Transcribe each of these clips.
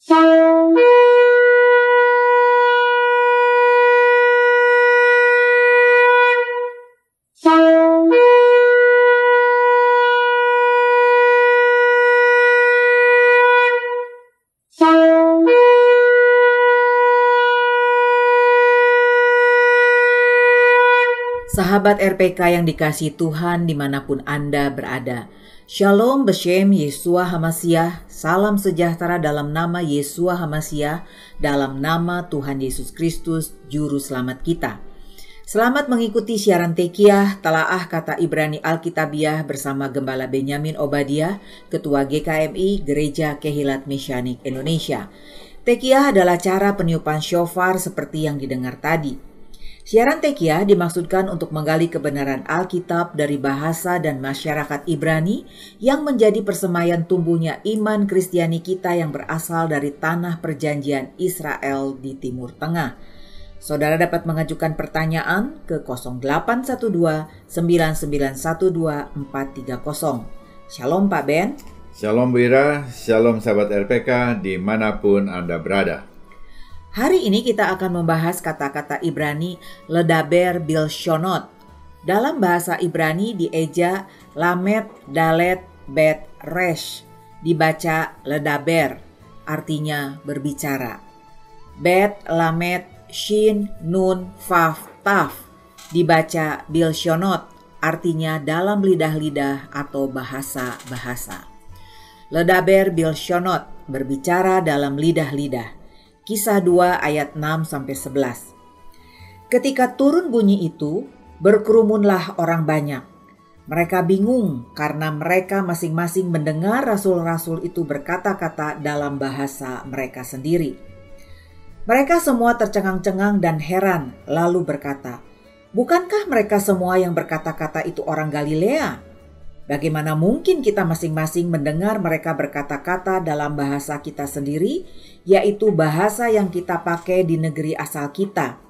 Sahabat RPK yang dikasihi Tuhan dimanapun Anda berada. Shalom Beshem Yeshua Hamasiah, salam sejahtera dalam nama Yeshua Hamasiah, dalam nama Tuhan Yesus Kristus, Juru Selamat kita. Selamat mengikuti siaran Tekiah, Telaah Kata Ibrani Alkitabiah bersama Gembala Benyamin Obadiah, Ketua GKMI Gereja Kehilat Mesianik Indonesia. Tekiah adalah cara peniupan shofar seperti yang didengar tadi. Siaran Tekiah dimaksudkan untuk menggali kebenaran Alkitab dari bahasa dan masyarakat Ibrani yang menjadi persemaian tumbuhnya iman Kristiani kita yang berasal dari tanah perjanjian Israel di Timur Tengah. Saudara dapat mengajukan pertanyaan ke 0812-9912-430. Shalom Pak Ben. Shalom Bu Ira, shalom sahabat RPK dimanapun Anda berada. Hari ini kita akan membahas kata-kata Ibrani ledaber bilshonot. Dalam bahasa Ibrani dieja lamet dalet bet resh, dibaca ledaber, artinya berbicara. Bet lamet shin nun faf taf, dibaca bilshonot, artinya dalam lidah-lidah atau bahasa-bahasa. Ledaber bilshonot, berbicara dalam lidah-lidah. Kisah 2 ayat 6-11. Ketika turun bunyi itu, berkerumunlah orang banyak. Mereka bingung karena mereka masing-masing mendengar rasul-rasul itu berkata-kata dalam bahasa mereka sendiri. Mereka semua tercengang-cengang dan heran, lalu berkata, "Bukankah mereka semua yang berkata-kata itu orang Galilea? Bagaimana mungkin kita masing-masing mendengar mereka berkata-kata dalam bahasa kita sendiri, yaitu bahasa yang kita pakai di negeri asal kita?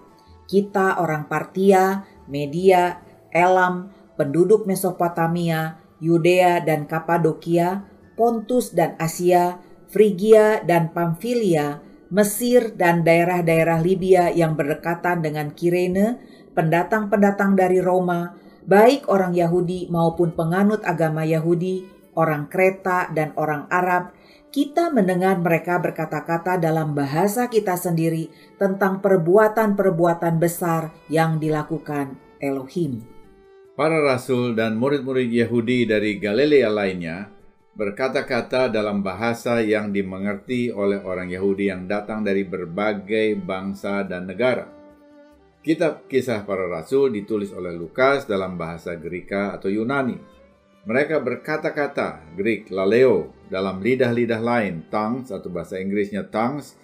Kita orang Partia, Media, Elam, penduduk Mesopotamia, Yudea dan Kapadokia, Pontus dan Asia, Frigia dan Pamfilia, Mesir dan daerah-daerah Libya yang berdekatan dengan Kirene, pendatang-pendatang dari Roma, baik orang Yahudi maupun penganut agama Yahudi, orang Kreta dan orang Arab, kita mendengar mereka berkata-kata dalam bahasa kita sendiri tentang perbuatan-perbuatan besar yang dilakukan Elohim." Para rasul dan murid-murid Yahudi dari Galilea lainnya berkata-kata dalam bahasa yang dimengerti oleh orang Yahudi yang datang dari berbagai bangsa dan negara. Kitab Kisah Para Rasul ditulis oleh Lukas dalam bahasa Greka atau Yunani. Mereka berkata-kata Greek laleo dalam lidah-lidah lain, tongues atau bahasa Inggrisnya tongues,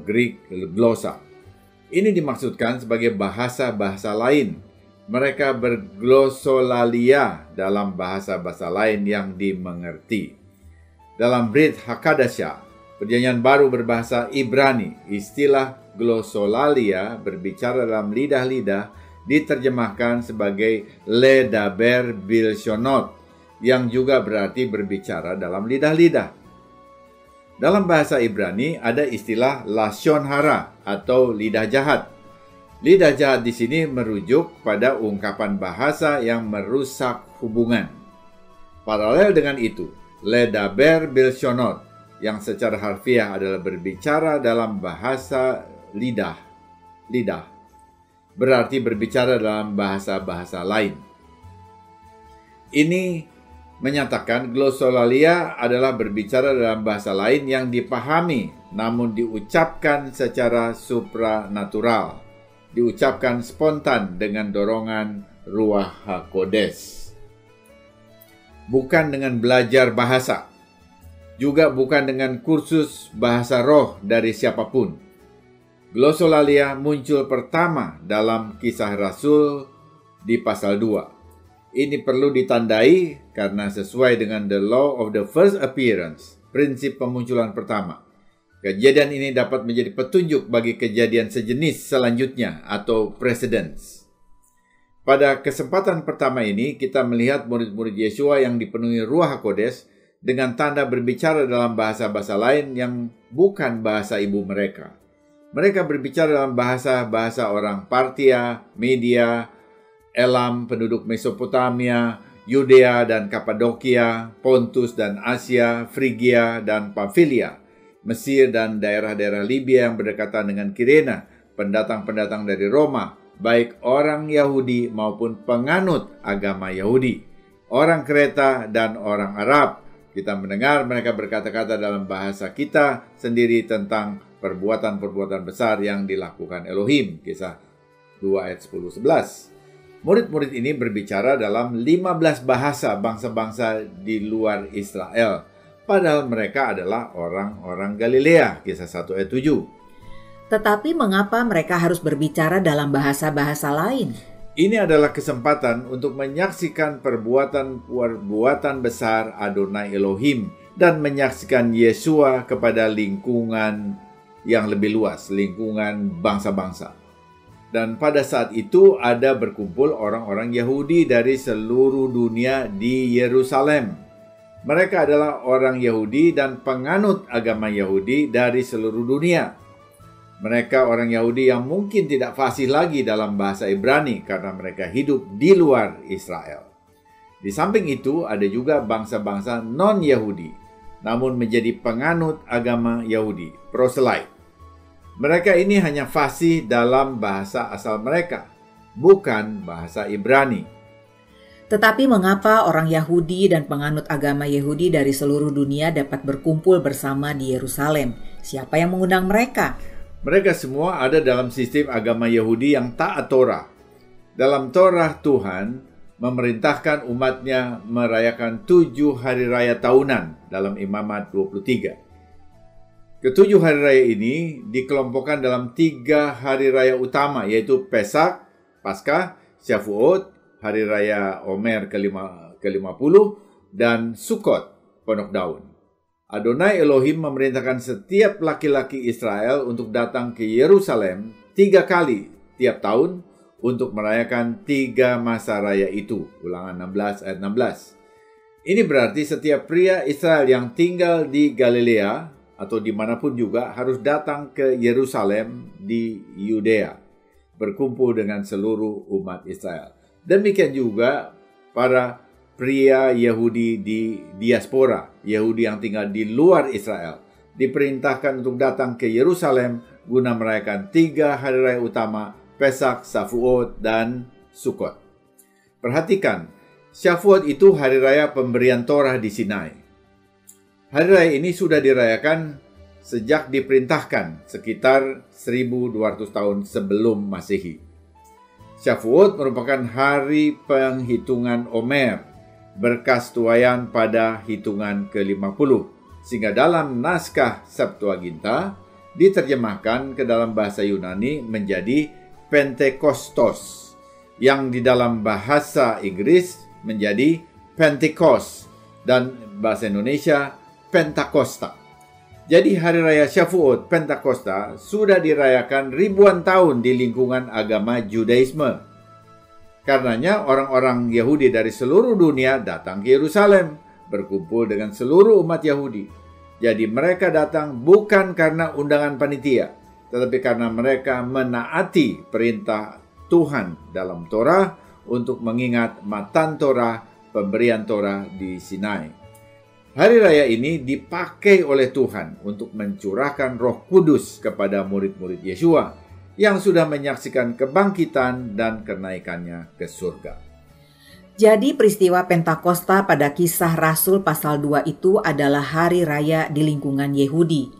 Greek glossa. Ini dimaksudkan sebagai bahasa-bahasa lain. Mereka berglossolalia dalam bahasa-bahasa lain yang dimengerti. Dalam Brit Hakadasha, Perjanjian Baru berbahasa Ibrani, istilah glossolalia berbicara dalam lidah-lidah diterjemahkan sebagai ledaber bilshonot, yang juga berarti berbicara dalam lidah-lidah. Dalam bahasa Ibrani ada istilah lashon hara atau lidah jahat. Lidah jahat di sini merujuk pada ungkapan bahasa yang merusak hubungan. Paralel dengan itu, ledaber bilshonot yang secara harfiah adalah berbicara dalam bahasa lidah, berarti berbicara dalam bahasa-bahasa lain. Ini menyatakan glossolalia adalah berbicara dalam bahasa lain yang dipahami namun diucapkan secara supranatural, diucapkan spontan dengan dorongan Ruach HaKodes. Bukan dengan belajar bahasa, juga bukan dengan kursus bahasa roh dari siapapun. Glossolalia muncul pertama dalam Kisah Rasul di pasal 2. Ini perlu ditandai karena sesuai dengan the law of the first appearance, prinsip pemunculan pertama. Kejadian ini dapat menjadi petunjuk bagi kejadian sejenis selanjutnya atau precedents. Pada kesempatan pertama ini kita melihat murid-murid Yeshua yang dipenuhi Ruach HaKodes dengan tanda berbicara dalam bahasa-bahasa lain yang bukan bahasa ibu mereka. Mereka berbicara dalam bahasa-bahasa orang Partia, Media, Elam, penduduk Mesopotamia, Yudea dan Kapadokia, Pontus dan Asia, Frigia dan Pamfilia, Mesir dan daerah-daerah Libya yang berdekatan dengan Kirene, pendatang-pendatang dari Roma, baik orang Yahudi maupun penganut agama Yahudi, orang Kreta dan orang Arab. Kita mendengar mereka berkata-kata dalam bahasa kita sendiri tentang perbuatan-perbuatan besar yang dilakukan Elohim. Kisah 2 ayat 10-11. Murid-murid ini berbicara dalam 15 bahasa bangsa-bangsa di luar Israel. Padahal mereka adalah orang-orang Galilea. Kisah 1 ayat 7. Tetapi mengapa mereka harus berbicara dalam bahasa-bahasa lain? Ini adalah kesempatan untuk menyaksikan perbuatan-perbuatan besar Adonai Elohim dan menyaksikan Yesua kepada lingkungan yang lebih luas, lingkungan bangsa-bangsa. Dan pada saat itu ada berkumpul orang-orang Yahudi dari seluruh dunia di Yerusalem. Mereka adalah orang Yahudi dan penganut agama Yahudi dari seluruh dunia. Mereka orang Yahudi yang mungkin tidak fasih lagi dalam bahasa Ibrani karena mereka hidup di luar Israel. Di samping itu ada juga bangsa-bangsa non-Yahudi, namun menjadi penganut agama Yahudi, proselyte. Mereka ini hanya fasih dalam bahasa asal mereka, bukan bahasa Ibrani. Tetapi mengapa orang Yahudi dan penganut agama Yahudi dari seluruh dunia dapat berkumpul bersama di Yerusalem? Siapa yang mengundang mereka? Mereka semua ada dalam sistem agama Yahudi yang taat Torah. Dalam Torah, Tuhan memerintahkan umatnya merayakan 7 hari raya tahunan dalam Imamat 23. Ketujuh hari raya ini dikelompokkan dalam 3 hari raya utama, yaitu Pesak, Paskah, Syavuot, hari raya Omer ke-50, dan Sukkot, Pondok Daun. Adonai Elohim memerintahkan setiap laki-laki Israel untuk datang ke Yerusalem 3 kali tiap tahun untuk merayakan 3 masa raya itu. Ulangan 16 ayat 16. Ini berarti setiap pria Israel yang tinggal di Galilea atau dimanapun juga harus datang ke Yerusalem di Yudea, berkumpul dengan seluruh umat Israel. Demikian juga para pria Yahudi di diaspora, Yahudi yang tinggal di luar Israel, diperintahkan untuk datang ke Yerusalem guna merayakan 3 hari raya utama, Pesak, Syavuot, dan Sukkot. Perhatikan, Syavuot itu hari raya pemberian Torah di Sinai. Hari raya ini sudah dirayakan sejak diperintahkan sekitar 1200 tahun sebelum Masehi. Syavuot merupakan hari penghitungan Omer, berkas tuayan pada hitungan ke-50, sehingga dalam naskah Septuaginta diterjemahkan ke dalam bahasa Yunani menjadi Pentekostos, yang di dalam bahasa Inggris menjadi Pentecost, dan bahasa Indonesia Pentakosta. Jadi hari raya Syavuot Pentakosta sudah dirayakan ribuan tahun di lingkungan agama Judaisme. Karenanya orang-orang Yahudi dari seluruh dunia datang ke Yerusalem, berkumpul dengan seluruh umat Yahudi. Jadi mereka datang bukan karena undangan panitia, tetapi karena mereka menaati perintah Tuhan dalam Torah untuk mengingat matan Torah, pemberian Torah di Sinai. Hari raya ini dipakai oleh Tuhan untuk mencurahkan Roh Kudus kepada murid-murid Yesua yang sudah menyaksikan kebangkitan dan kenaikannya ke surga. Jadi peristiwa Pentakosta pada Kisah Rasul pasal 2 itu adalah hari raya di lingkungan Yahudi.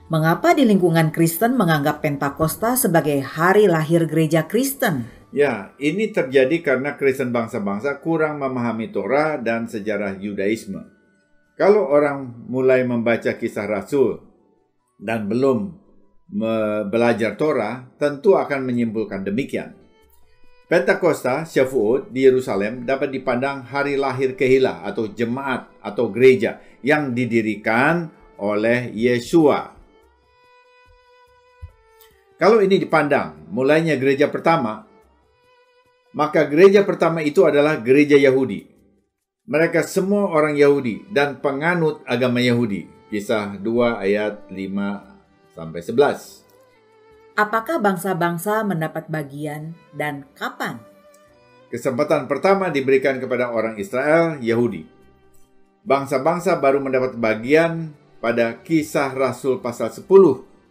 Mengapa di lingkungan Kristen menganggap Pentakosta sebagai hari lahir gereja Kristen? Ya, ini terjadi karena Kristen bangsa-bangsa kurang memahami Torah dan sejarah Yudaisme. Kalau orang mulai membaca Kisah Rasul dan belum belajar Torah, tentu akan menyimpulkan demikian. Pentakosta, Syavuot di Yerusalem dapat dipandang hari lahir Kehillah atau jemaat atau gereja yang didirikan oleh Yesua. Kalau ini dipandang mulainya gereja pertama, maka gereja pertama itu adalah gereja Yahudi. Mereka semua orang Yahudi dan penganut agama Yahudi. Kisah 2 ayat 5-11. Apakah bangsa-bangsa mendapat bagian dan kapan? Kesempatan pertama diberikan kepada orang Israel, Yahudi. Bangsa-bangsa baru mendapat bagian pada Kisah Rasul pasal 10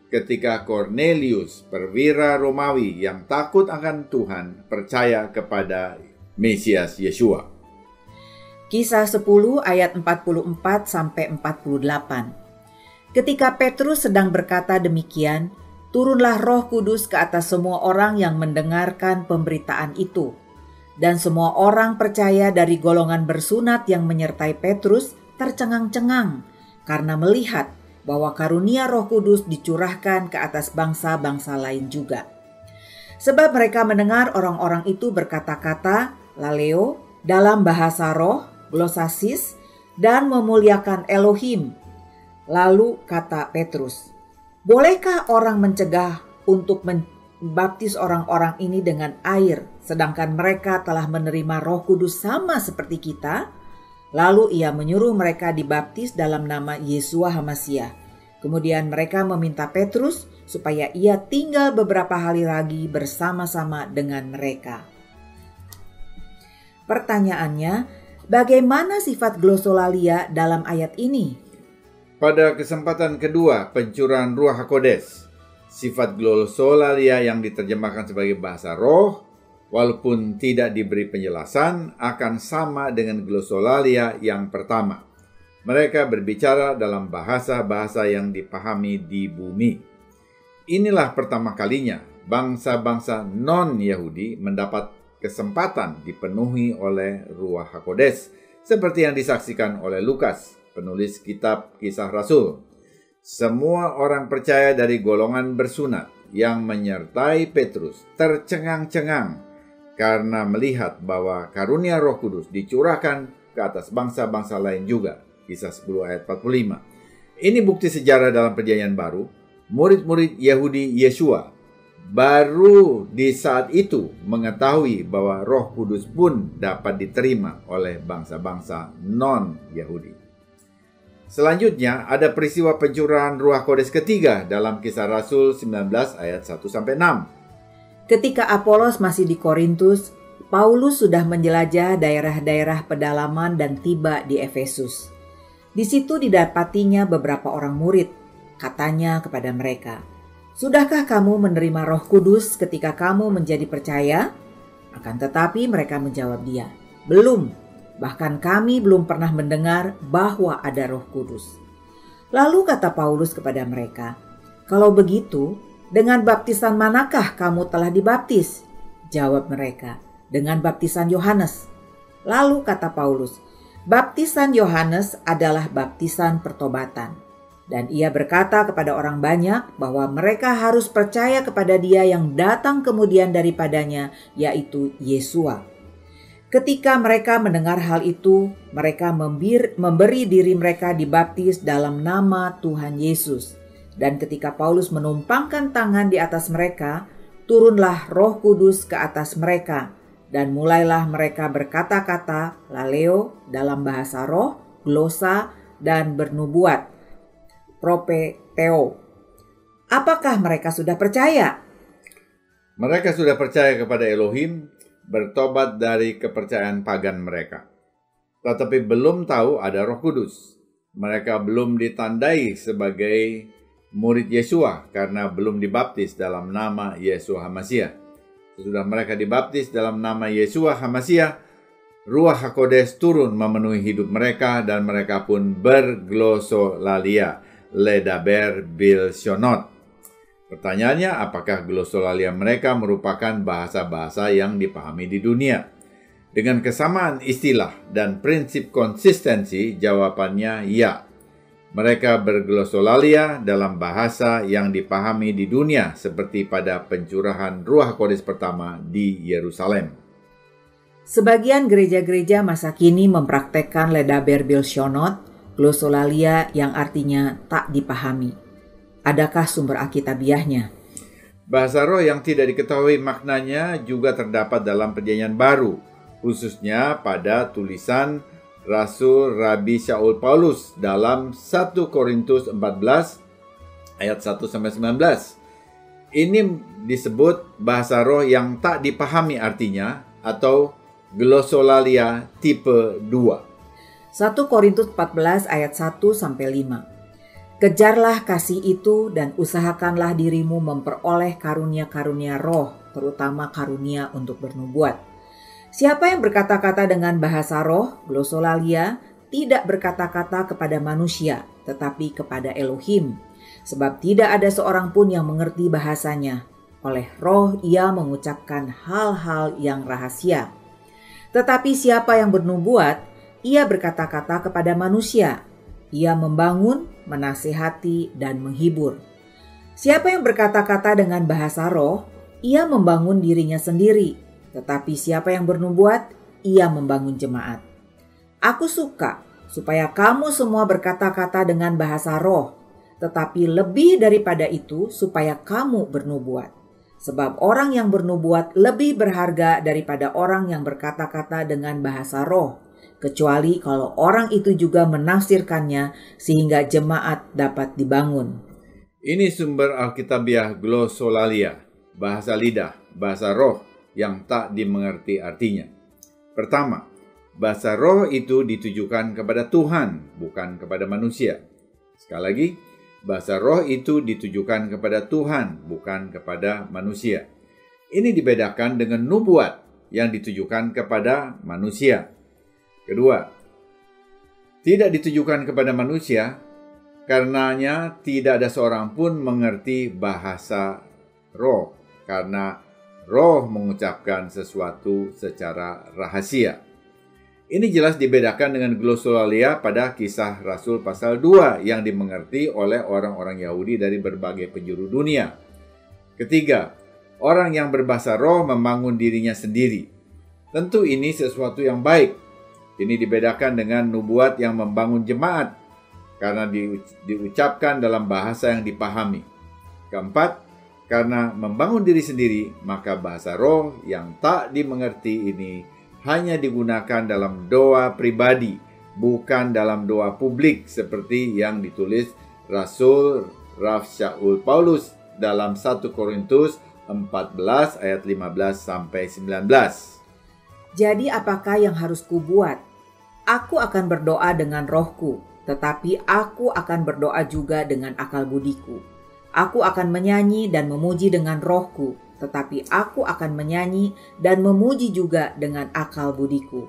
ketika Cornelius, perwira Romawi yang takut akan Tuhan, percaya kepada Mesias Yeshua. Kisah 10 ayat 44-48. Ketika Petrus sedang berkata demikian, turunlah Roh Kudus ke atas semua orang yang mendengarkan pemberitaan itu. Dan semua orang percaya dari golongan bersunat yang menyertai Petrus tercengang-cengang karena melihat bahwa karunia Roh Kudus dicurahkan ke atas bangsa-bangsa lain juga. Sebab mereka mendengar orang-orang itu berkata-kata laleo dalam bahasa roh, glosasis, dan memuliakan Elohim. Lalu kata Petrus, bolehkah orang mencegah untuk membaptis orang-orang ini dengan air, sedangkan mereka telah menerima Roh Kudus sama seperti kita? Lalu ia menyuruh mereka dibaptis dalam nama Yeshua HaMasiah. Kemudian mereka meminta Petrus supaya ia tinggal beberapa hari lagi bersama-sama dengan mereka. Pertanyaannya, bagaimana sifat glosolalia dalam ayat ini? Pada kesempatan kedua pencurahan Ruach HaKodes, sifat glosolalia yang diterjemahkan sebagai bahasa roh, walaupun tidak diberi penjelasan, akan sama dengan glosolalia yang pertama. Mereka berbicara dalam bahasa-bahasa yang dipahami di bumi. Inilah pertama kalinya bangsa-bangsa non-Yahudi mendapat kesempatan dipenuhi oleh Ruach HaKodes, seperti yang disaksikan oleh Lukas, penulis kitab Kisah Rasul. Semua orang percaya dari golongan bersunat yang menyertai Petrus tercengang-cengang karena melihat bahwa karunia Roh Kudus dicurahkan ke atas bangsa-bangsa lain juga. Kisah 10 ayat 45. Ini bukti sejarah dalam Perjanjian Baru. Murid-murid Yahudi Yeshua baru di saat itu mengetahui bahwa Roh Kudus pun dapat diterima oleh bangsa-bangsa non-Yahudi. Selanjutnya ada peristiwa pencurahan Ruach Kodes ketiga dalam Kisah Rasul 19 ayat 1-6. Ketika Apolos masih di Korintus, Paulus sudah menjelajah daerah-daerah pedalaman dan tiba di Efesus. Di situ didapatinya beberapa orang murid. Katanya kepada mereka, "Sudahkah kamu menerima Roh Kudus ketika kamu menjadi percaya?" Akan tetapi mereka menjawab dia, "Belum. Bahkan kami belum pernah mendengar bahwa ada Roh Kudus." Lalu kata Paulus kepada mereka, "Kalau begitu, dengan baptisan manakah kamu telah dibaptis?" Jawab mereka, "Dengan baptisan Yohanes." Lalu kata Paulus, "Baptisan Yohanes adalah baptisan pertobatan." Dan ia berkata kepada orang banyak bahwa mereka harus percaya kepada Dia yang datang kemudian daripadanya, yaitu Yeshua. Ketika mereka mendengar hal itu, mereka memberi diri mereka dibaptis dalam nama Tuhan Yesus. Dan ketika Paulus menumpangkan tangan di atas mereka, turunlah Roh Kudus ke atas mereka. Dan mulailah mereka berkata-kata laleo dalam bahasa roh, glosa, dan bernubuat, propeteo. Apakah mereka sudah percaya? Mereka sudah percaya kepada Elohim, bertobat dari kepercayaan pagan mereka. Tetapi belum tahu ada Roh Kudus. Mereka belum ditandai sebagai murid Yeshua karena belum dibaptis dalam nama Yeshua HaMasiah. Sesudah mereka dibaptis dalam nama Yeshua HaMasiah, Ruach HaKodes turun memenuhi hidup mereka dan mereka pun berglosolalia, ledaber bilshonot. Pertanyaannya, apakah glosolalia mereka merupakan bahasa-bahasa yang dipahami di dunia? Dengan kesamaan istilah dan prinsip konsistensi, jawabannya ya. Mereka berglosolalia dalam bahasa yang dipahami di dunia seperti pada pencurahan Ruach Kodes pertama di Yerusalem. Sebagian gereja-gereja masa kini mempraktekkan ledaber bilshonot, glosolalia yang artinya tak dipahami. Adakah sumber alkitabiahnya? Bahasa roh yang tidak diketahui maknanya juga terdapat dalam Perjanjian Baru, khususnya pada tulisan Rasul Rabi Shaul Paulus dalam 1 Korintus 14 ayat 1-19. Ini disebut bahasa roh yang tak dipahami artinya atau glosolalia tipe 2. 1 Korintus 14 ayat 1-5. Kejarlah kasih itu dan usahakanlah dirimu memperoleh karunia-karunia roh, terutama karunia untuk bernubuat. Siapa yang berkata-kata dengan bahasa roh, glosolalia, tidak berkata-kata kepada manusia, tetapi kepada Elohim. Sebab tidak ada seorang pun yang mengerti bahasanya. Oleh roh ia mengucapkan hal-hal yang rahasia. Tetapi siapa yang bernubuat, ia berkata-kata kepada manusia. Ia membangun, menasihati, dan menghibur. Siapa yang berkata-kata dengan bahasa roh, ia membangun dirinya sendiri. Tetapi siapa yang bernubuat, ia membangun jemaat. Aku suka supaya kamu semua berkata-kata dengan bahasa roh, tetapi lebih daripada itu supaya kamu bernubuat. Sebab orang yang bernubuat lebih berharga daripada orang yang berkata-kata dengan bahasa roh, kecuali kalau orang itu juga menafsirkannya sehingga jemaat dapat dibangun. Ini sumber Alkitabiah glosolalia, bahasa lidah, bahasa roh yang tak dimengerti artinya. Pertama, bahasa roh itu ditujukan kepada Tuhan, bukan kepada manusia. Sekali lagi, bahasa roh itu ditujukan kepada Tuhan, bukan kepada manusia. Ini dibedakan dengan nubuat yang ditujukan kepada manusia. Kedua, tidak ditujukan kepada manusia, karenanya tidak ada seorang pun mengerti bahasa roh, karena roh mengucapkan sesuatu secara rahasia. Ini jelas dibedakan dengan glosolalia pada Kisah Rasul pasal 2 yang dimengerti oleh orang-orang Yahudi dari berbagai penjuru dunia. Ketiga, orang yang berbahasa roh membangun dirinya sendiri. Tentu ini sesuatu yang baik. Ini dibedakan dengan nubuat yang membangun jemaat karena diucapkan dalam bahasa yang dipahami. Keempat, karena membangun diri sendiri, maka bahasa roh yang tak dimengerti ini hanya digunakan dalam doa pribadi, bukan dalam doa publik seperti yang ditulis Rasul Rabi Shaul Paulus dalam 1 Korintus 14 ayat 15-19. Jadi apakah yang harus kubuat? Aku akan berdoa dengan rohku, tetapi aku akan berdoa juga dengan akal budiku. Aku akan menyanyi dan memuji dengan rohku, tetapi aku akan menyanyi dan memuji juga dengan akal budiku.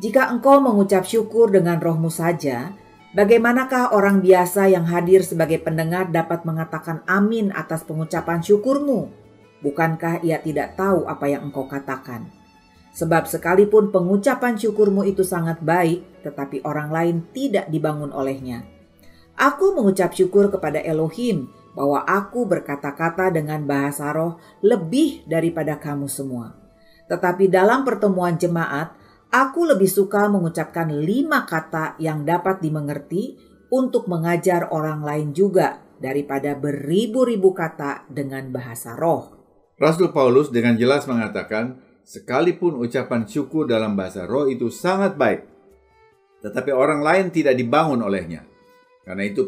Jika engkau mengucap syukur dengan rohmu saja, bagaimanakah orang biasa yang hadir sebagai pendengar dapat mengatakan amin atas pengucapan syukurmu? Bukankah ia tidak tahu apa yang engkau katakan? Sebab sekalipun pengucapan syukurmu itu sangat baik, tetapi orang lain tidak dibangun olehnya. Aku mengucap syukur kepada Elohim, bahwa aku berkata-kata dengan bahasa roh lebih daripada kamu semua. Tetapi dalam pertemuan jemaat, aku lebih suka mengucapkan 5 kata yang dapat dimengerti untuk mengajar orang lain juga daripada beribu-ribu kata dengan bahasa roh. Rasul Paulus dengan jelas mengatakan, sekalipun ucapan syukur dalam bahasa roh itu sangat baik, tetapi orang lain tidak dibangun olehnya. Karena itu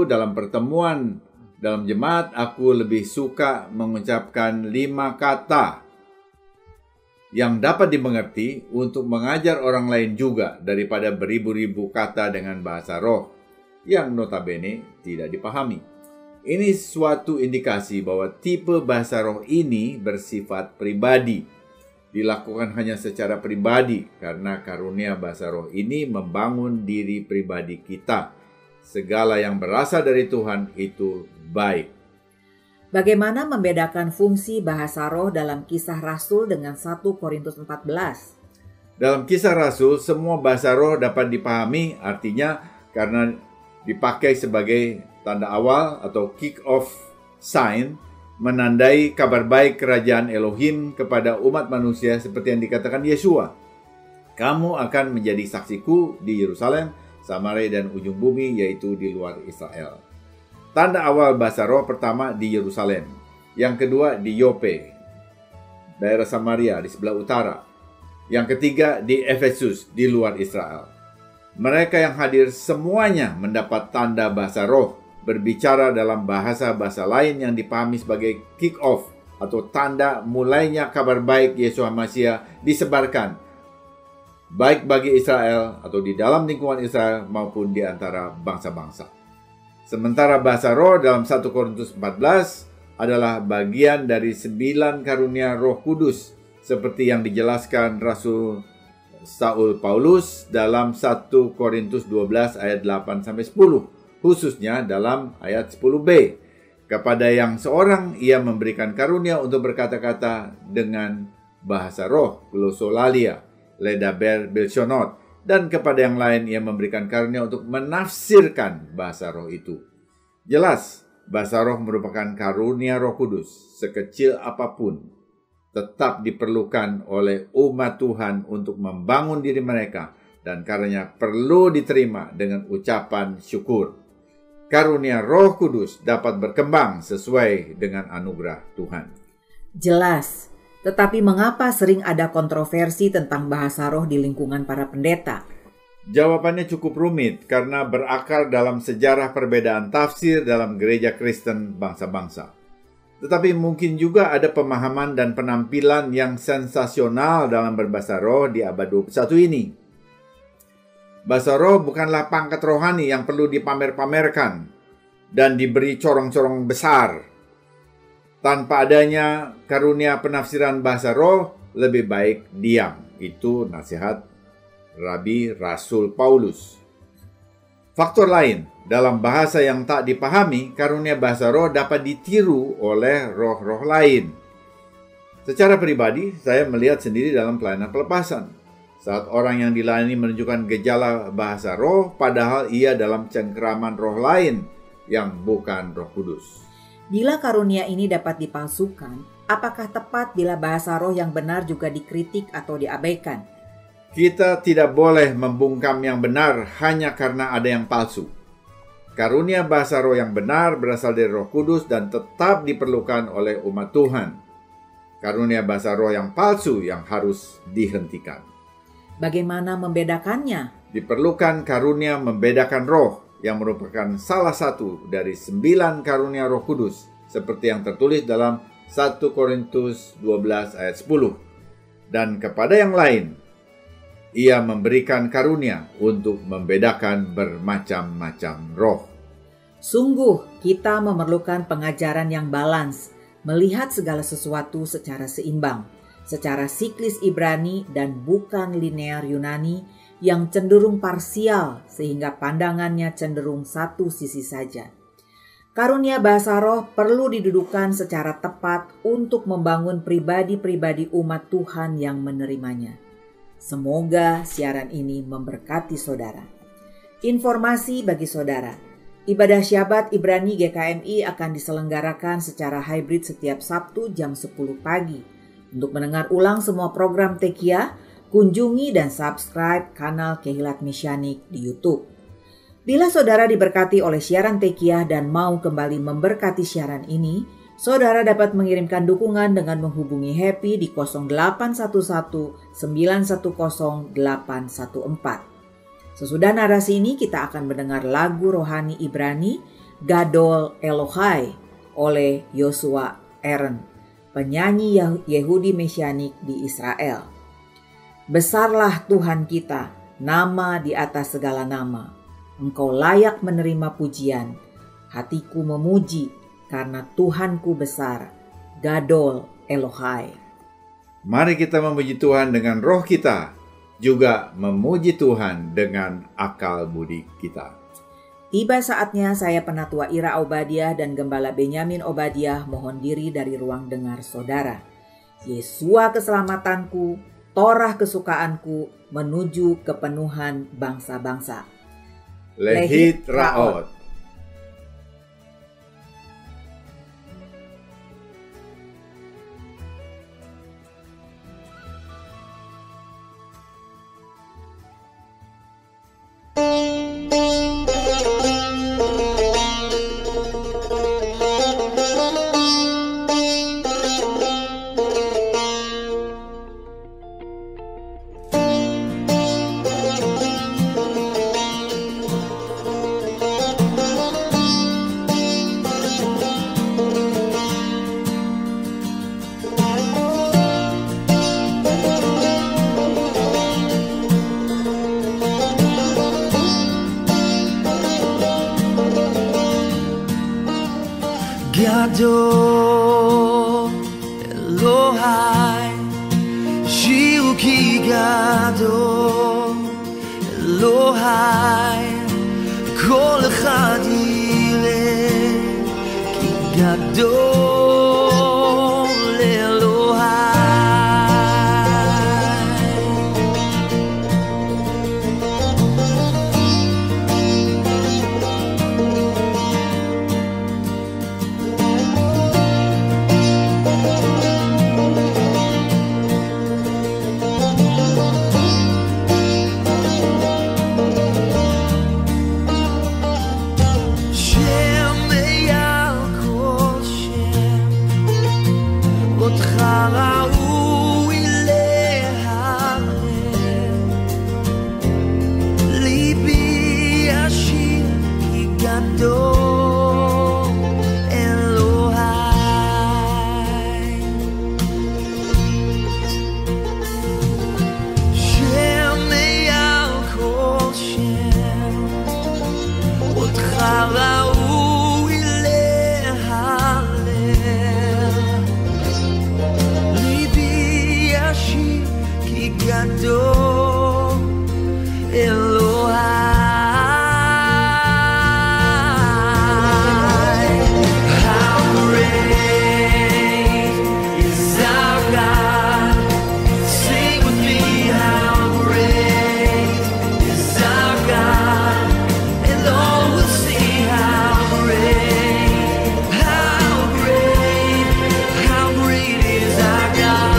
dalam pertemuan dalam jemaat aku lebih suka mengucapkan 5 kata yang dapat dimengerti untuk mengajar orang lain juga daripada beribu-ribu kata dengan bahasa roh yang notabene tidak dipahami. Ini suatu indikasi bahwa tipe bahasa roh ini bersifat pribadi, dilakukan hanya secara pribadi karena karunia bahasa roh ini membangun diri pribadi kita. Segala yang berasal dari Tuhan itu baik. Bagaimana membedakan fungsi bahasa roh dalam Kisah Rasul dengan 1 Korintus 14? Dalam Kisah Rasul, semua bahasa roh dapat dipahami, artinya karena dipakai sebagai tanda awal atau kick-off sign, menandai kabar baik kerajaan Elohim kepada umat manusia seperti yang dikatakan Yesua. Kamu akan menjadi saksiku di Yerusalem, Samaria dan ujung bumi, yaitu di luar Israel. Tanda awal bahasa roh pertama di Yerusalem, yang kedua di Yope, daerah Samaria di sebelah utara. Yang ketiga, di Efesus, di luar Israel. Mereka yang hadir semuanya mendapat tanda bahasa roh, berbicara dalam bahasa-bahasa lain yang dipahami sebagai kick-off atau tanda mulainya kabar baik Yesus Masiah disebarkan, baik bagi Israel atau di dalam lingkungan Israel maupun di antara bangsa-bangsa. Sementara bahasa roh dalam 1 Korintus 14 adalah bagian dari 9 karunia Roh Kudus, seperti yang dijelaskan Rasul Saul Paulus dalam 1 Korintus 12 ayat 8-10, khususnya dalam ayat 10b. Kepada yang seorang ia memberikan karunia untuk berkata-kata dengan bahasa roh, glosolalia, ledaber bilshonot, dan kepada yang lain ia memberikan karunia untuk menafsirkan bahasa roh itu. Jelas, bahasa roh merupakan karunia Roh Kudus, sekecil apapun tetap diperlukan oleh umat Tuhan untuk membangun diri mereka, dan karenanya perlu diterima dengan ucapan syukur. Karunia Roh Kudus dapat berkembang sesuai dengan anugerah Tuhan. Jelas, tetapi mengapa sering ada kontroversi tentang bahasa roh di lingkungan para pendeta? Jawabannya cukup rumit karena berakar dalam sejarah perbedaan tafsir dalam gereja Kristen bangsa-bangsa. Tetapi mungkin juga ada pemahaman dan penampilan yang sensasional dalam berbahasa roh di abad 21 ini. Bahasa roh bukanlah pangkat rohani yang perlu dipamer-pamerkan dan diberi corong-corong besar. Tanpa adanya karunia penafsiran bahasa roh, lebih baik diam. Itu nasihat Rabi Rasul Paulus. Faktor lain, dalam bahasa yang tak dipahami, karunia bahasa roh dapat ditiru oleh roh-roh lain. Secara pribadi, saya melihat sendiri dalam pelayanan pelepasan. Saat orang yang dilayani menunjukkan gejala bahasa roh, padahal ia dalam cengkeraman roh lain yang bukan Roh Kudus. Bila karunia ini dapat dipalsukan, apakah tepat bila bahasa roh yang benar juga dikritik atau diabaikan? Kita tidak boleh membungkam yang benar hanya karena ada yang palsu. Karunia bahasa roh yang benar berasal dari Roh Kudus dan tetap diperlukan oleh umat Tuhan. Karunia bahasa roh yang palsu yang harus dihentikan. Bagaimana membedakannya? Diperlukan karunia membedakan roh yang merupakan salah satu dari 9 karunia Roh Kudus, seperti yang tertulis dalam 1 Korintus 12 ayat 10. Dan kepada yang lain, ia memberikan karunia untuk membedakan bermacam-macam roh. Sungguh, kita memerlukan pengajaran yang balans, melihat segala sesuatu secara seimbang, secara siklis Ibrani dan bukan linear Yunani yang cenderung parsial sehingga pandangannya cenderung satu sisi saja. Karunia bahasa roh perlu didudukan secara tepat untuk membangun pribadi-pribadi umat Tuhan yang menerimanya. Semoga siaran ini memberkati saudara. Informasi bagi saudara, ibadah Syabat Ibrani GKMI akan diselenggarakan secara hybrid setiap Sabtu jam 10 pagi. Untuk mendengar ulang semua program Tekiah, kunjungi dan subscribe kanal Kehilat Misyanik di YouTube. Bila saudara diberkati oleh siaran Tekiah dan mau kembali memberkati siaran ini, saudara dapat mengirimkan dukungan dengan menghubungi Happy di 0811 910 814. Sesudah narasi ini kita akan mendengar lagu rohani Ibrani Gadol Elohai oleh Yosua Aaron, penyanyi Yehudi Mesyanik di Israel. Besarlah Tuhan kita, nama di atas segala nama. Engkau layak menerima pujian. Hatiku memuji karena Tuhanku besar. Gadol Elohai. Mari kita memuji Tuhan dengan roh kita, juga memuji Tuhan dengan akal budi kita. Tiba saatnya saya Penatua Ira Obadiah dan Gembala Benyamin Obadiah mohon diri dari ruang dengar saudara. Yesua keselamatanku, Torah kesukaanku menuju kepenuhan bangsa-bangsa. Lehit Raot. גדול אלוהי, שירו כי גדול אלוהי, כל אחד יראה כי גדול אלוהי. ראוי להלל, ליבי ישיר כי גדול אלוהי. שם מעל כל שם, אותך ראוי להלל, כי גדול אלוהי. How great is our God? Sing with me, how great is our God, and all will see how great, how great, how great is our God.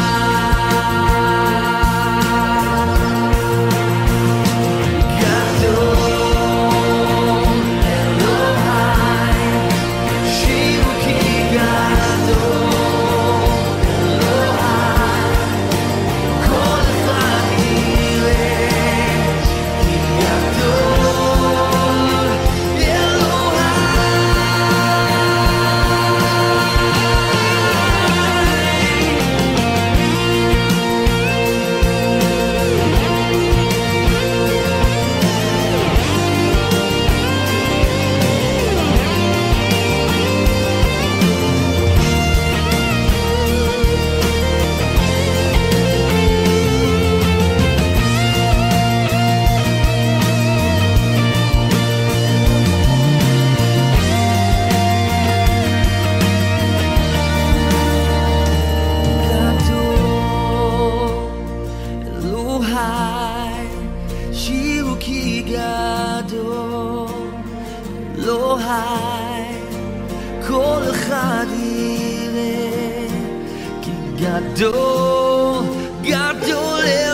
שירו כי גדול אלוהי, כל אחד יראה כי גדול, גדול אלוהי.